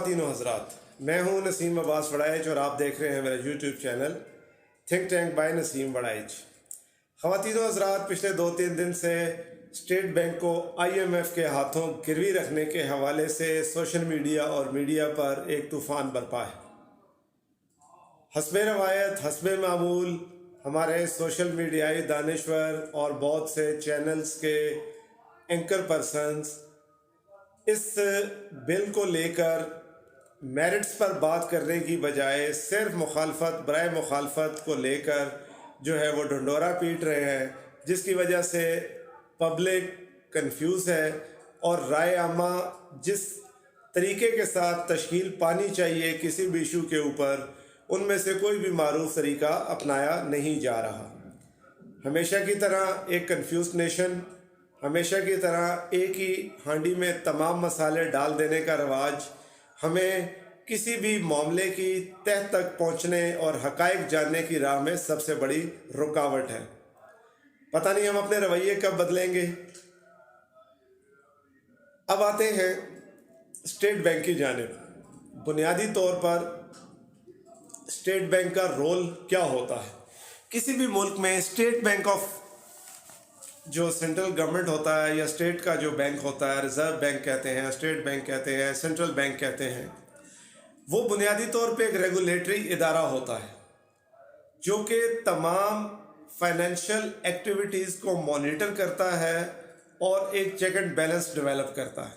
خواتین و حضرات، میں ہوں نسیم عباس وڑائچ اور آپ دیکھ رہے ہیں میرا YouTube channel think tank by Naseem Warraich. خواتین و حضرات، پچھلے 2-3 دن سے اسٹیٹ بینک کو IMF کے ہاتھوں گروی رکھنے کے حوالے سے سوشل میڈیا اور میڈیا پر ایک طوفان برپا ہے۔ حسب روایت، حسب معمول، ہمارے سوشل میڈیائی دانشور اور بہت سے چینلز کے اینکر پرسنز اس بل کو لے کر میرٹس پر بات کرنے کی بجائے صرف مخالفت برائے مخالفت کو لے کر جو ہے وہ ڈھنڈورا پیٹ رہے ہیں، جس کی وجہ سے پبلک کنفیوز ہے اور رائے عامہ جس طریقے کے ساتھ تشکیل پانی چاہیے کسی بھی ایشو کے اوپر، ان میں سے کوئی بھی معروف طریقہ اپنایا نہیں جا رہا۔ ہمیشہ کی طرح ایک کنفیوز نیشن، ہمیشہ کی طرح ایک ہی ہانڈی میں تمام مسالے ڈال دینے کا رواج ہمیں کسی بھی معاملے کی تہہ تک پہنچنے اور حقائق جاننے کی راہ میں سب سے بڑی رکاوٹ ہے۔ پتہ نہیں ہم اپنے رویے کب بدلیں گے۔ اب آتے ہیں اسٹیٹ بینک کی جانب۔ بنیادی طور پر اسٹیٹ بینک کا رول کیا ہوتا ہے؟ کسی بھی ملک میں اسٹیٹ بینک آف جو سینٹرل گورنمنٹ ہوتا ہے یا اسٹیٹ کا جو بینک ہوتا ہے، ریزرو بینک کہتے ہیں، اسٹیٹ بینک کہتے ہیں، سینٹرل بینک کہتے ہیں، وہ بنیادی طور پہ ایک ریگولیٹری ادارہ ہوتا ہے جو کہ تمام فائنینشیل ایکٹیویٹیز کو مانیٹر کرتا ہے اور ایک چیک اینڈ بیلنس ڈیولپ کرتا ہے۔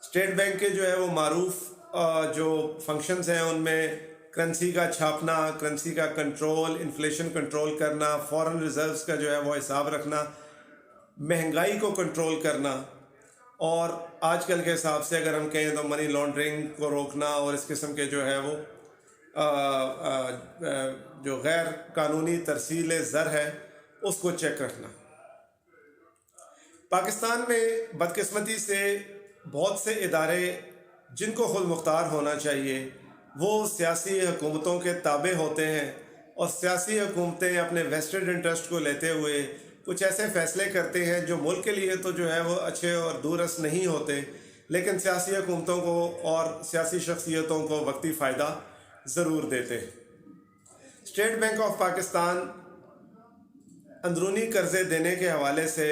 اسٹیٹ بینک کے جو ہے وہ معروف جو فنکشنز ہیں، ان میں کرنسی کا چھاپنا، کرنسی کا کنٹرول، انفلیشن کنٹرول کرنا، فارن ریزروز کا جو ہے وہ حساب رکھنا، مہنگائی کو کنٹرول کرنا، اور آج کل کے حساب سے اگر ہم کہیں تو منی لانڈرنگ کو روکنا اور اس قسم کے جو ہے وہ جو غیر قانونی ترسیل زر ہے اس کو چیک رکھنا۔ پاکستان میں بدقسمتی سے بہت سے ادارے جن کو خود مختار ہونا چاہیے وہ سیاسی حکومتوں کے تابع ہوتے ہیں، اور سیاسی حکومتیں اپنے ویسٹڈ انٹرسٹ کو لیتے ہوئے کچھ ایسے فیصلے کرتے ہیں جو ملک کے لیے تو جو ہے وہ اچھے اور دورس نہیں ہوتے، لیکن سیاسی حکومتوں کو اور سیاسی شخصیتوں کو وقتی فائدہ ضرور دیتے ہیں۔ اسٹیٹ بینک آف پاکستان اندرونی قرضے دینے کے حوالے سے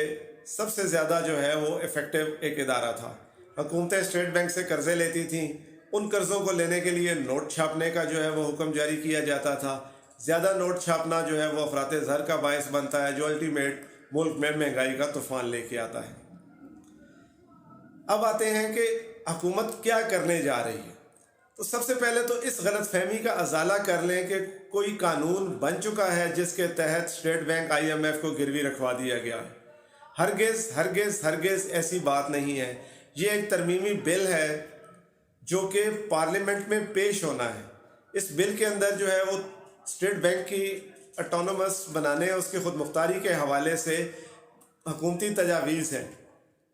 سب سے زیادہ جو ہے وہ ایفیکٹو ایک ادارہ تھا۔ حکومتیں اسٹیٹ بینک سے قرضے لیتی تھیں، ان قرضوں کو لینے کے لیے نوٹ چھاپنے کا جو ہے وہ حکم جاری کیا جاتا تھا۔ زیادہ نوٹ چھاپنا جو ہے وہ افراط زر کا باعث بنتا ہے، جو الٹیمیٹ ملک میں مہنگائی کا طوفان لے کے آتا ہے۔ اب آتے ہیں کہ حکومت کیا کرنے جا رہی ہے۔ تو سب سے پہلے تو اس غلط فہمی کا ازالہ کر لیں کہ کوئی قانون بن چکا ہے جس کے تحت اسٹیٹ بینک IMF کو گروی رکھوا دیا گیا ہے۔ ہرگز ہرگز ہرگز ایسی بات نہیں ہے۔ یہ ایک ترمیمی بل ہے جو کہ پارلیمنٹ میں پیش ہونا ہے۔ اس بل کے اندر جو ہے وہ اسٹیٹ بینک کی اٹونومس بنانے، اس کی خود مختاری کے حوالے سے حکومتی تجاویز ہیں۔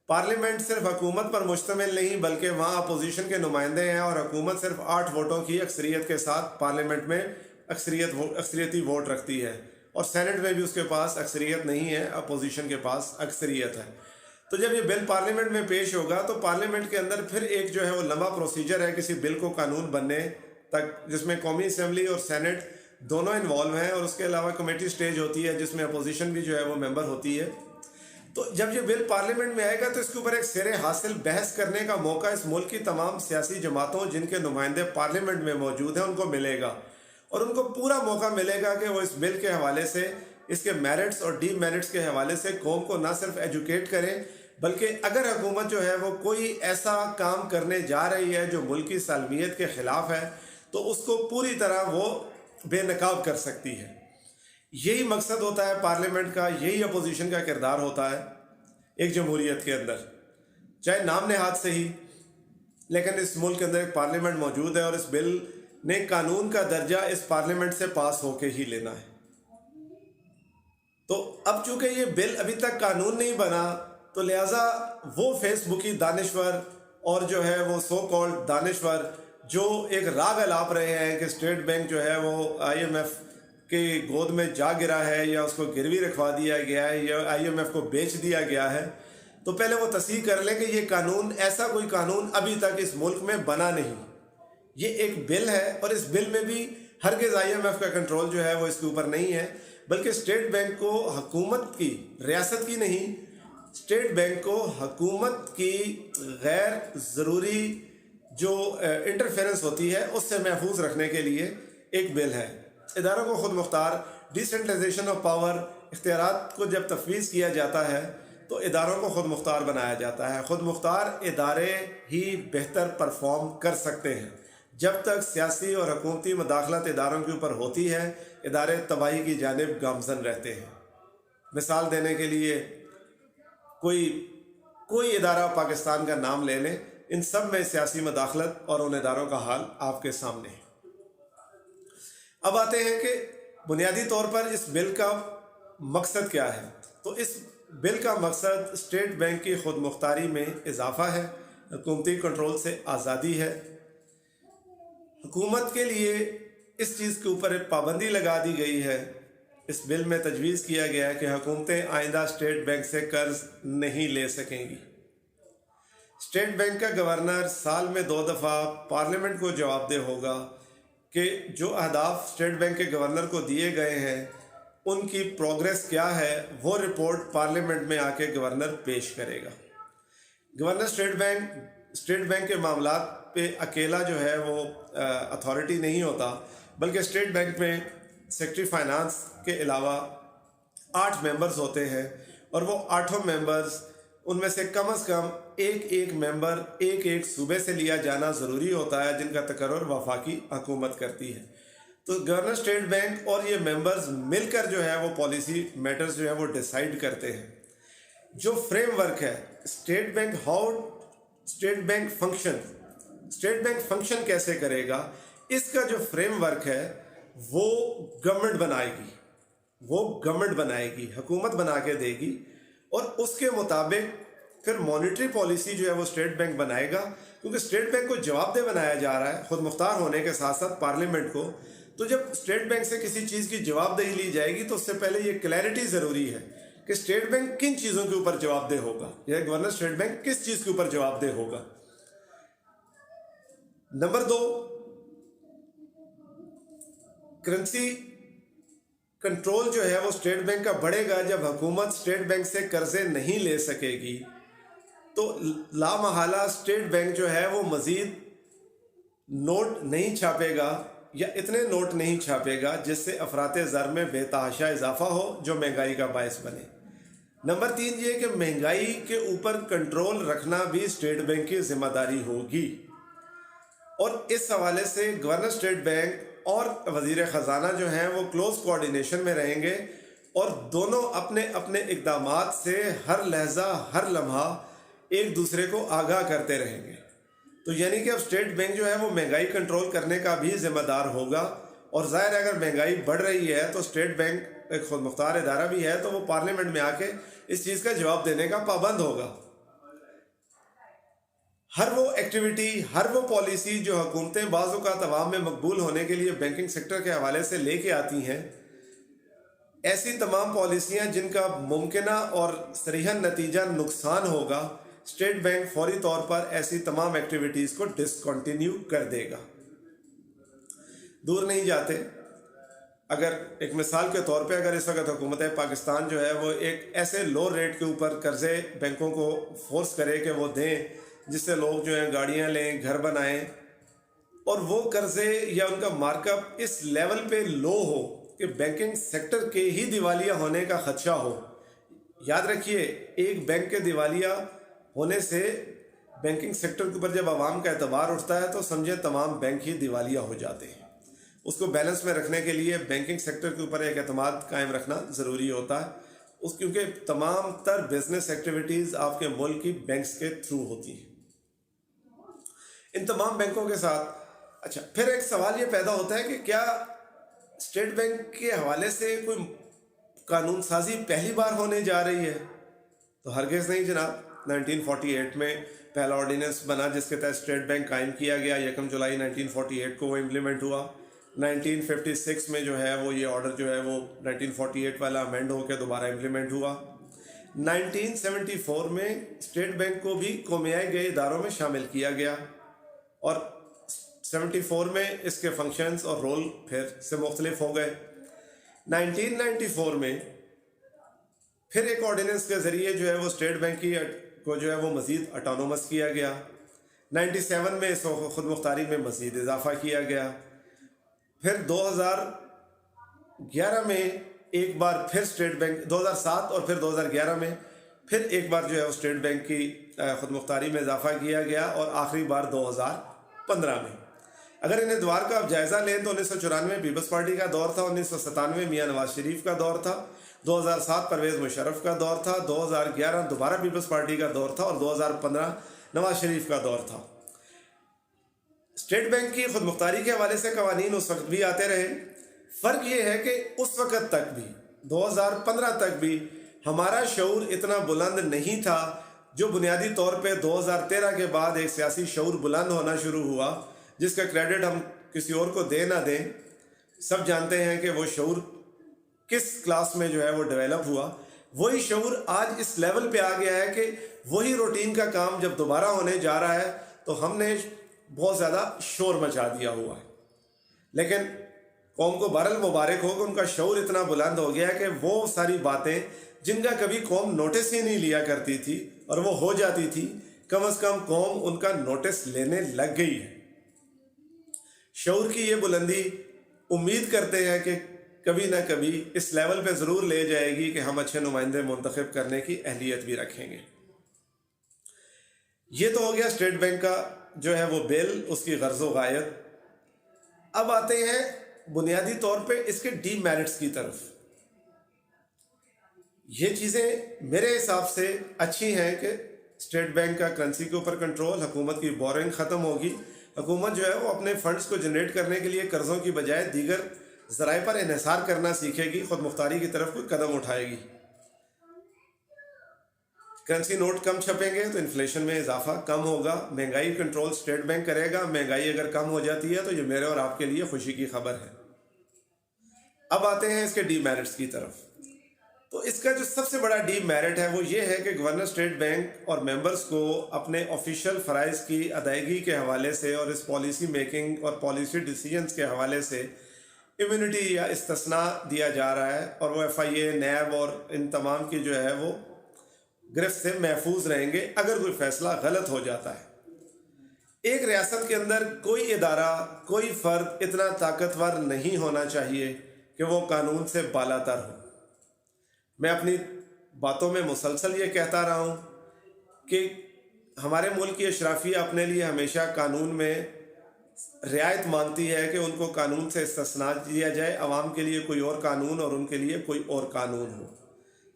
پارلیمنٹ صرف حکومت پر مشتمل نہیں بلکہ وہاں اپوزیشن کے نمائندے ہیں، اور حکومت صرف 8 ووٹوں کی اکثریت کے ساتھ پارلیمنٹ میں اکثریتی ووٹ رکھتی ہے، اور سینٹ میں بھی اس کے پاس اکثریت نہیں ہے، اپوزیشن کے پاس اکثریت ہے۔ تو جب یہ بل پارلیمنٹ میں پیش ہوگا تو پارلیمنٹ کے اندر پھر ایک جو ہے وہ لمبا پروسیجر ہے کسی بل کو قانون بننے تک، جس میں قومی اسمبلی اور سینٹ دونوں انوالو ہیں، اور اس کے علاوہ کمیٹی سٹیج ہوتی ہے جس میں اپوزیشن بھی جو ہے وہ ممبر ہوتی ہے۔ تو جب یہ بل پارلیمنٹ میں آئے گا تو اس کے اوپر ایک سیر حاصل بحث کرنے کا موقع اس ملک کی تمام سیاسی جماعتوں جن کے نمائندے پارلیمنٹ میں موجود ہیں ان کو ملے گا، اور ان کو پورا موقع ملے گا کہ وہ اس بل کے حوالے سے، اس کے میرٹس اور ڈی میرٹس کے حوالے سے قوم کو نہ صرف ایجوکیٹ کریں، بلکہ اگر حکومت جو ہے وہ کوئی ایسا کام کرنے جا رہی ہے جو ملکی سالمیت کے خلاف ہے تو اس کو پوری طرح وہ بے نقاب کر سکتی ہے۔ یہی مقصد ہوتا ہے پارلیمنٹ کا، یہی اپوزیشن کا کردار ہوتا ہے ایک جمہوریت کے اندر، چاہے نام نہاد سے ہی، لیکن اس ملک کے اندر ایک پارلیمنٹ موجود ہے، اور اس بل نے قانون کا درجہ اس پارلیمنٹ سے پاس ہو کے ہی لینا ہے۔ تو اب چونکہ یہ بل ابھی تک قانون نہیں بنا تو لہٰذا وہ فیس بکی دانشور اور جو ہے وہ سو کالڈ دانشور جو ایک راگ الاپ رہے ہیں کہ اسٹیٹ بینک جو ہے وہ IMF کی گود میں جا گرا ہے یا اس کو گروی رکھوا دیا گیا ہے یا IMF کو بیچ دیا گیا ہے، تو پہلے وہ تصحیح کر لیں کہ یہ قانون، ایسا کوئی قانون ابھی تک اس ملک میں بنا نہیں۔ یہ ایک بل ہے اور اس بل میں بھی ہرگز IMF کا کنٹرول جو ہے وہ اس کے اوپر نہیں ہے، بلکہ اسٹیٹ بینک کو حکومت کی، ریاست کی نہیں، اسٹیٹ بینک کو حکومت کی غیر ضروری جو انٹرفیرنس ہوتی ہے اس سے محفوظ رکھنے کے لیے ایک بل ہے۔ اداروں کو خود مختار، ڈیسنٹرلائزیشن آف پاور، اختیارات کو جب تفویض کیا جاتا ہے تو اداروں کو خود مختار بنایا جاتا ہے۔ خود مختار ادارے ہی بہتر پرفارم کر سکتے ہیں۔ جب تک سیاسی اور حکومتی مداخلت اداروں کے اوپر ہوتی ہے، ادارے تباہی کی جانب گامزن رہتے ہیں۔ مثال دینے کے لیے کوئی ادارہ پاکستان کا نام لے لیں، ان سب میں سیاسی مداخلت اور ان اداروں کا حال آپ کے سامنے ہے۔ اب آتے ہیں کہ بنیادی طور پر اس بل کا مقصد کیا ہے۔ تو اس بل کا مقصد اسٹیٹ بینک کی خود مختاری میں اضافہ ہے، حکومتی کنٹرول سے آزادی ہے۔ حکومت کے لیے اس چیز کے اوپر ایک پابندی لگا دی گئی ہے، اس بل میں تجویز کیا گیا ہے کہ حکومتیں آئندہ اسٹیٹ بینک سے قرض نہیں لے سکیں گی۔ اسٹیٹ بینک کا گورنر سال میں 2 دفعہ پارلیمنٹ کو جواب دہ ہوگا کہ جو اہداف اسٹیٹ بینک کے گورنر کو دیے گئے ہیں ان کی پروگریس کیا ہے، وہ رپورٹ پارلیمنٹ میں آ کے گورنر پیش کرے گا۔ گورنر اسٹیٹ بینک کے معاملات پہ اکیلا جو ہے وہ اتھارٹی نہیں ہوتا، بلکہ اسٹیٹ بینک میں سیکرٹری فائنانس کے علاوہ 8 ممبرز ہوتے ہیں، اور وہ 8 ممبرز ان میں سے کم از کم ایک ممبر ایک صوبے سے لیا جانا ضروری ہوتا ہے، جن کا تقرر وفاقی حکومت کرتی ہے۔ تو گورنر اسٹیٹ بینک اور یہ ممبرز مل کر جو ہے وہ پالیسی میٹرز جو ہے وہ ڈیسائیڈ کرتے ہیں۔ جو فریم ورک ہے اسٹیٹ بینک فنکشن کیسے کرے گا، اس کا جو فریم ورک ہے وہ گورنمنٹ بنائے گی، حکومت بنا کے دے گی، اور اس کے مطابق پھر مانیٹری پالیسی جو ہے وہ اسٹیٹ بینک بنائے گا، کیونکہ اسٹیٹ بینک کو جواب دہ بنایا جا رہا ہے خود مختار ہونے کے ساتھ ساتھ پارلیمنٹ کو۔ تو جب اسٹیٹ بینک سے کسی چیز کی جواب دہی لی جائے گی تو اس سے پہلے یہ کلیئرٹی ضروری ہے کہ اسٹیٹ بینک کن چیزوں کے اوپر جواب دہ ہوگا، یا گورنر اسٹیٹ بینک کس چیز کے اوپر جواب دہ ہوگا۔ نمبر 2، کرنسی کنٹرول جو ہے وہ اسٹیٹ بینک کا بڑھے گا۔ جب حکومت اسٹیٹ بینک سے قرضے نہیں لے سکے گی تو لا محالہ اسٹیٹ بینک جو ہے وہ مزید نوٹ نہیں چھاپے گا، یا اتنے نوٹ نہیں چھاپے گا جس سے افراط زر میں بے تحاشا اضافہ ہو جو مہنگائی کا باعث بنے۔ نمبر 3 یہ کہ مہنگائی کے اوپر کنٹرول رکھنا بھی اسٹیٹ بینک کی ذمہ داری ہوگی، اور اس حوالے سے گورنر اسٹیٹ بینک اور وزیر خزانہ جو ہیں وہ کلوز کوارڈینیشن میں رہیں گے، اور دونوں اپنے اقدامات سے ہر لحظہ ہر لمحہ ایک دوسرے کو آگاہ کرتے رہیں گے۔ تو یعنی کہ اب اسٹیٹ بینک جو ہے وہ مہنگائی کنٹرول کرنے کا بھی ذمہ دار ہوگا، اور ظاہر ہے اگر مہنگائی بڑھ رہی ہے تو اسٹیٹ بینک ایک خود مختار ادارہ بھی ہے، تو وہ پارلیمنٹ میں آ کے اس چیز کا جواب دینے کا پابند ہوگا۔ ہر وہ ایکٹیویٹی، ہر وہ پالیسی جو حکومتیں بعض اوقات عوام میں مقبول ہونے کے لیے بینکنگ سیکٹر کے حوالے سے لے کے آتی ہیں، ایسی تمام پالیسیاں جن کا ممکنہ اور صریحاً نتیجہ نقصان ہوگا، اسٹیٹ بینک فوری طور پر ایسی تمام ایکٹیویٹیز کو ڈسکنٹینیو کر دے گا۔ دور نہیں جاتے، اگر ایک مثال کے طور پہ اگر اس وقت حکومت پاکستان جو ہے وہ ایک ایسے لو ریٹ کے اوپر قرضے بینکوں کو فورس کرے کہ وہ دیں جس سے لوگ جو ہیں گاڑیاں لیں، گھر بنائیں، اور وہ قرضے یا ان کا مارک اپ اس لیول پہ لو ہو کہ بینکنگ سیکٹر کے ہی دیوالیہ ہونے کا خدشہ ہو۔ یاد رکھیے، ایک بینک کے دیوالیہ ہونے سے بینکنگ سیکٹر کے اوپر جب عوام کا اعتبار اٹھتا ہے تو سمجھے تمام بینک ہی دیوالیہ ہو جاتے ہیں۔ اس کو بیلنس میں رکھنے کے لیے بینکنگ سیکٹر کے اوپر ایک اعتماد قائم رکھنا ضروری ہوتا ہے، کیونکہ تمام تر بزنس ایکٹیویٹیز آپ کے ملک کی بینکس کے تھرو ہوتی ہیں۔ ان تمام بینکوں کے ساتھ پھر ایک سوال یہ پیدا ہوتا ہے کہ کیا اسٹیٹ بینک کے حوالے سے کوئی قانون سازی پہلی بار ہونے جا رہی ہے؟ تو ہرگز نہیں جناب۔ 1948 میں پہلا آرڈیننس بنا جس کے تحت اسٹیٹ بینک قائم کیا گیا، 1 جولائی 1948 کو وہ امپلیمنٹ ہوا۔ 1956 میں جو ہے وہ یہ آرڈر جو ہے وہ 1948 والا امینڈ ہو کے دوبارہ امپلیمنٹ ہوا۔ 1974 میں اسٹیٹ بینک کو بھی قومیائی گئے اداروں میں شامل کیا گیا، اور 74 میں اس کے فنکشنز اور رول پھر سے مختلف ہو گئے. 1994 میں پھر ایک آرڈیننس کے ذریعے جو ہے وہ اسٹیٹ بینک کی کو جو ہے وہ مزید اٹانومس کیا گیا. 97 میں اس خود مختاری میں مزید اضافہ کیا گیا. پھر 2011 میں ایک بار پھر اسٹیٹ بینک 2007 اور پھر 2011 میں پھر ایک بار جو ہے وہ اسٹیٹ بینک کی خود مختاری میں اضافہ کیا گیا اور آخری بار 2015 میں. اگر ان ادوار کا آپ جائزہ لیں تو 1994 میں پیپلز پارٹی کا دور تھا, 1997 میاں نواز شریف کا دور تھا, 2007 پرویز مشرف کا دور تھا, 2011 دوبارہ پیپلز پارٹی کا دور تھا اور 2015 نواز شریف کا دور تھا. اسٹیٹ بینک کی خود مختاری کے حوالے سے قوانین اس وقت بھی آتے رہے. فرق یہ ہے کہ اس وقت تک بھی 2015 تک بھی ہمارا شعور اتنا بلند نہیں تھا جو بنیادی طور پہ 2013 کے بعد ایک سیاسی شعور بلند ہونا شروع ہوا, جس کا کریڈٹ ہم کسی اور کو دے نہ دیں. سب جانتے ہیں کہ وہ شعور کس کلاس میں جو ہے وہ ڈیولپ ہوا. وہی شعور آج اس لیول پہ آ گیا ہے کہ وہی روٹین کا کام جب دوبارہ ہونے جا رہا ہے تو ہم نے بہت زیادہ شور مچا دیا ہوا ہے. لیکن قوم کو بہرحال مبارک ہو کہ ان کا شعور اتنا بلند ہو گیا ہے کہ وہ ساری باتیں جن کا کبھی قوم نوٹس ہی نہیں لیا کرتی تھی اور وہ ہو جاتی تھی, کم از کم قوم ان کا نوٹس لینے لگ گئی ہے. شعور کی یہ بلندی امید کرتے ہیں کہ کبھی نہ کبھی اس لیول پہ ضرور لے جائے گی کہ ہم اچھے نمائندے منتخب کرنے کی اہلیت بھی رکھیں گے. یہ تو ہو گیا اسٹیٹ بینک کا جو ہے وہ بل, اس کی غرض و غایت. اب آتے ہیں بنیادی طور پہ اس کے ڈی میرٹس کی طرف. یہ چیزیں میرے حساب سے اچھی ہیں کہ اسٹیٹ بینک کا کرنسی کے اوپر کنٹرول, حکومت کی بورنگ ختم ہوگی, حکومت جو ہے وہ اپنے فنڈز کو جنریٹ کرنے کے لیے قرضوں کی بجائے دیگر ذرائع پر انحصار کرنا سیکھے گی, خود مختاری کی طرف کوئی قدم اٹھائے گی. کرنسی نوٹ کم چھپیں گے تو انفلیشن میں اضافہ کم ہوگا, مہنگائی کنٹرول اسٹیٹ بینک کرے گا. مہنگائی اگر کم ہو جاتی ہے تو یہ میرے اور آپ کے لیے خوشی کی خبر ہے. اب آتے ہیں اس کے ڈی میرٹس کی طرف. تو اس کا جو سب سے بڑا ڈی میرٹ ہے وہ یہ ہے کہ گورنر اسٹیٹ بینک اور ممبرز کو اپنے آفیشیل فرائض کی ادائیگی کے حوالے سے اور اس پالیسی میکنگ اور پالیسی ڈیسیجنز کے حوالے سے امیونٹی یا استثناء دیا جا رہا ہے, اور وہ ایف آئی اے, نیب اور ان تمام کی جو ہے وہ گرفت سے محفوظ رہیں گے اگر کوئی فیصلہ غلط ہو جاتا ہے. ایک ریاست کے اندر کوئی ادارہ, کوئی فرد اتنا طاقتور نہیں ہونا چاہیے کہ وہ قانون سے بالا تر ہو. میں اپنی باتوں میں مسلسل یہ کہتا رہا ہوں کہ ہمارے ملک کی اشرافیہ اپنے لیے ہمیشہ قانون میں رعایت مانگتی ہے کہ ان کو قانون سے استثناء دیا جائے, عوام کے لیے کوئی اور قانون اور ان کے لیے کوئی اور قانون ہو.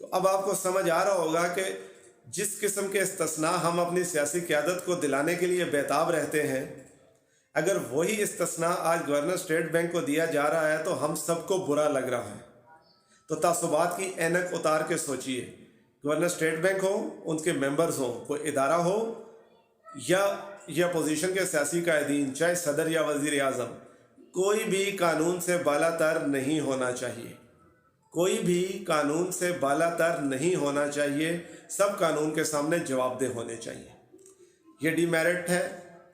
تو اب آپ کو سمجھ آ رہا ہوگا کہ جس قسم کے استثناء ہم اپنی سیاسی قیادت کو دلانے کے لیے بیتاب رہتے ہیں, اگر وہی استثناء آج گورنر اسٹیٹ بینک کو دیا جا رہا ہے تو ہم سب کو برا لگ رہا ہے. تو تعصبات کی اینک اتار کے سوچئے, گورنر اسٹیٹ بینک ہو, ان کے ممبرز ہوں, کوئی ادارہ ہو یا اپوزیشن کے سیاسی قائدین, چاہے صدر یا وزیر اعظم, کوئی بھی قانون سے بالا تر نہیں ہونا چاہیے. کوئی بھی قانون سے بالا تر نہیں ہونا چاہیے. سب قانون کے سامنے جواب دہ ہونے چاہیے. یہ ڈی میرٹ ہے,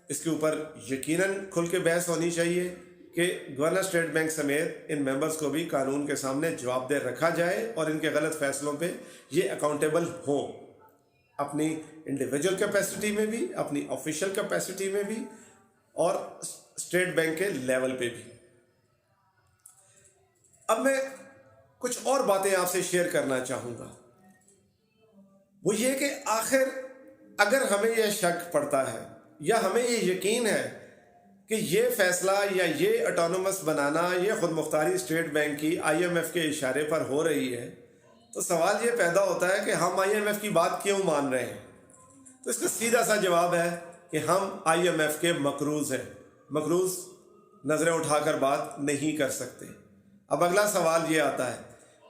اس کے اوپر یقیناً کھل کے بحث ہونی چاہیے کہ گورنر اسٹیٹ بینک سمیت ان ممبرز کو بھی قانون کے سامنے جواب دہ رکھا جائے اور ان کے غلط فیصلوں پہ یہ اکاؤنٹیبل ہوں, اپنی انڈیویجول کیپیسٹی میں بھی, اپنی آفیشیل کیپیسٹی میں بھی اور اسٹیٹ بینک کے لیول پہ بھی. اب میں کچھ اور باتیں آپ سے شیئر کرنا چاہوں گا. وہ یہ کہ آخر اگر ہمیں یہ شک پڑتا ہے یا ہمیں یہ یقین ہے کہ یہ فیصلہ یا یہ اٹانومس بنانا, یہ خود مختاری اسٹیٹ بینک کی آئی ایم ایف کے اشارے پر ہو رہی ہے, تو سوال یہ پیدا ہوتا ہے کہ ہم آئی ایم ایف کی بات کیوں مان رہے ہیں. تو اس کا سیدھا سا جواب ہے کہ ہم آئی ایم ایف کے مقروض ہیں. مقروض نظریں اٹھا کر بات نہیں کر سکتے. اب اگلا سوال یہ آتا ہے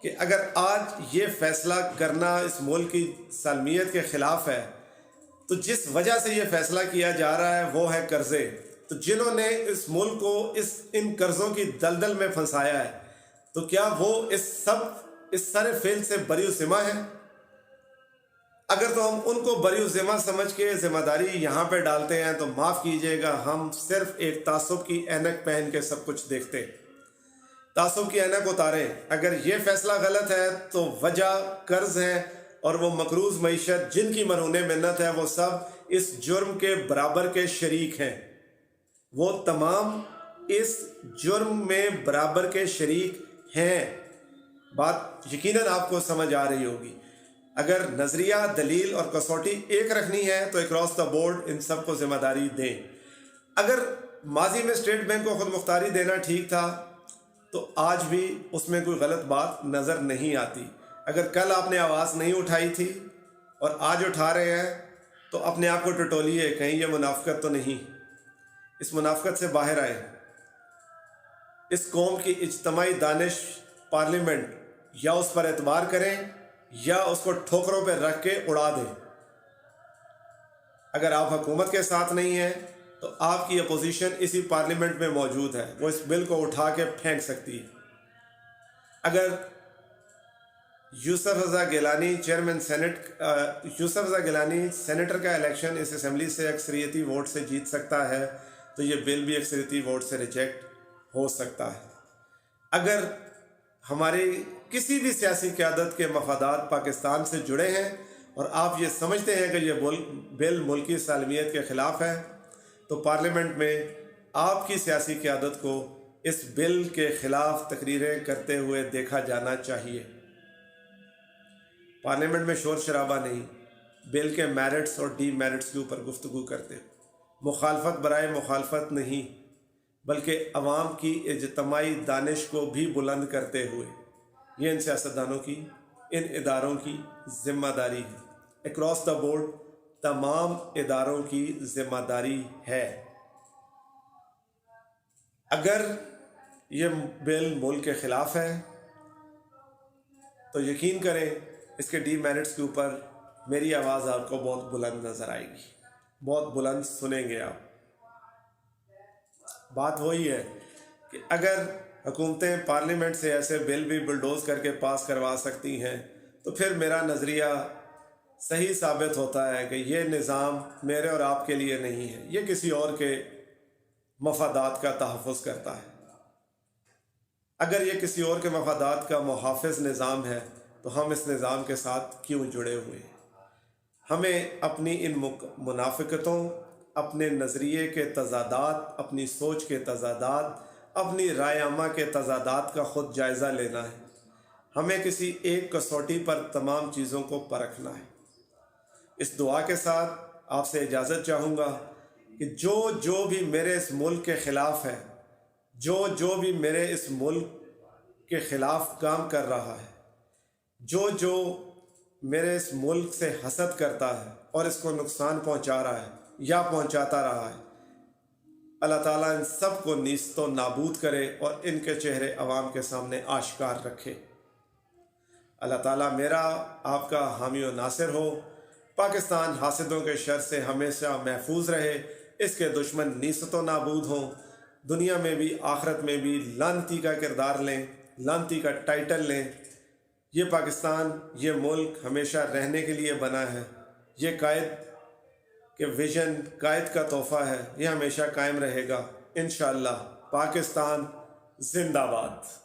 کہ اگر آج یہ فیصلہ کرنا اس ملک کی سالمیت کے خلاف ہے, تو جس وجہ سے یہ فیصلہ کیا جا رہا ہے وہ ہے قرضے. تو جنہوں نے اس ملک کو ان قرضوں کی دلدل میں پھنسایا ہے, تو کیا وہ اس سارے فعل سے بری و سما ہے؟ اگر تو ہم ان کو بری ذمہ سمجھ کے ذمہ داری یہاں پہ ڈالتے ہیں تو معاف کیجیے گا، ہم صرف ایک تعصب کی اینک پہن کے سب کچھ دیکھتے ہیں۔ تعصب کی اینک اتاریں۔ اگر یہ فیصلہ غلط ہے تو وجہ قرض ہے، اور وہ مقروض معیشت جن کی مرہون منت ہے وہ سب اس جرم کے برابر کے شریک ہیں، وہ تمام اس جرم میں برابر کے شریک ہیں۔ بات یقیناً آپ کو سمجھ آ رہی ہوگی۔ اگر نظریہ، دلیل اور کسوٹی ایک رکھنی ہے تو اکراس دا بورڈ ان سب کو ذمہ داری دیں۔ اگر ماضی میں اسٹیٹ بینک کو خود مختاری دینا ٹھیک تھا تو آج بھی اس میں کوئی غلط بات نظر نہیں آتی۔ اگر کل آپ نے آواز نہیں اٹھائی تھی اور آج اٹھا رہے ہیں تو اپنے آپ کو ٹٹولیے، کہیں یہ منافقت تو نہیں۔ اس منافقت سے باہر آئے۔ اس قوم کی اجتماعی دانش پارلیمنٹ یا اس پر اعتبار کریں یا اس کو ٹھوکروں پہ رکھ کے اڑا دیں۔ اگر آپ حکومت کے ساتھ نہیں ہیں تو آپ کی اپوزیشن اسی پارلیمنٹ میں موجود ہے، وہ اس بل کو اٹھا کے پھینک سکتی ہے۔ اگر یوسف رضا گیلانی سینیٹر کا الیکشن اس اسمبلی سے اکثریتی ووٹ سے جیت سکتا ہے تو یہ بل بھی اکثریتی ووٹ سے ریجیکٹ ہو سکتا ہے۔ اگر ہماری کسی بھی سیاسی قیادت کے مفادات پاکستان سے جڑے ہیں اور آپ یہ سمجھتے ہیں کہ یہ بل ملکی سالمیت کے خلاف ہے تو پارلیمنٹ میں آپ کی سیاسی قیادت کو اس بل کے خلاف تقریریں کرتے ہوئے دیکھا جانا چاہیے۔ پارلیمنٹ میں شور شرابہ نہیں، بل کے میرٹس اور ڈی میرٹس کے اوپر گفتگو کرتے، مخالفت برائے مخالفت نہیں بلکہ عوام کی اجتماعی دانش کو بھی بلند کرتے ہوئے۔ یہ ان سیاستدانوں کی، ان اداروں کی ذمہ داری ہے۔ اکراس دا بورڈ تمام اداروں کی ذمہ داری ہے۔ اگر یہ بل ملک کے خلاف ہے تو یقین کریں اس کے ڈی میرٹس کے اوپر میری آواز آپ کو بہت بلند نظر آئے گی، بہت بلند سنیں گے آپ۔ بات وہی ہے کہ اگر حکومتیں پارلیمنٹ سے ایسے بل بھی بلڈوز کر کے پاس کروا سکتی ہیں تو پھر میرا نظریہ صحیح ثابت ہوتا ہے کہ یہ نظام میرے اور آپ کے لیے نہیں ہے، یہ کسی اور کے مفادات کا تحفظ کرتا ہے۔ اگر یہ کسی اور کے مفادات کا محافظ نظام ہے تو ہم اس نظام کے ساتھ کیوں جڑے ہوئے ہیں؟ ہمیں اپنی ان منافقتوں، اپنے نظریے کے تضادات، اپنی سوچ کے تضادات، اپنی رائے عامہ کے تضادات کا خود جائزہ لینا ہے۔ ہمیں کسی ایک کسوٹی پر تمام چیزوں کو پرکھنا ہے۔ اس دعا کے ساتھ آپ سے اجازت چاہوں گا کہ جو بھی میرے اس ملک کے خلاف ہے، جو بھی میرے اس ملک کے خلاف کام کر رہا ہے، جو میرے اس ملک سے حسد کرتا ہے اور اس کو نقصان پہنچا رہا ہے یا پہنچاتا رہا ہے، اللہ تعالیٰ ان سب کو نیست و نابود کرے اور ان کے چہرے عوام کے سامنے آشکار رکھے۔ اللہ تعالیٰ میرا آپ کا حامی و ناصر ہو۔ پاکستان حاسدوں کے شر سے ہمیشہ محفوظ رہے، اس کے دشمن نیست و نابود ہوں، دنیا میں بھی آخرت میں بھی لعنتی کا کردار لیں، لعنتی کا ٹائٹل لیں۔ یہ پاکستان، یہ ملک ہمیشہ رہنے کے لیے بنا ہے۔ یہ قائد کے ویژن، قائد کا تحفہ ہے، یہ ہمیشہ قائم رہے گا انشاءاللہ۔ پاکستان زندہ باد۔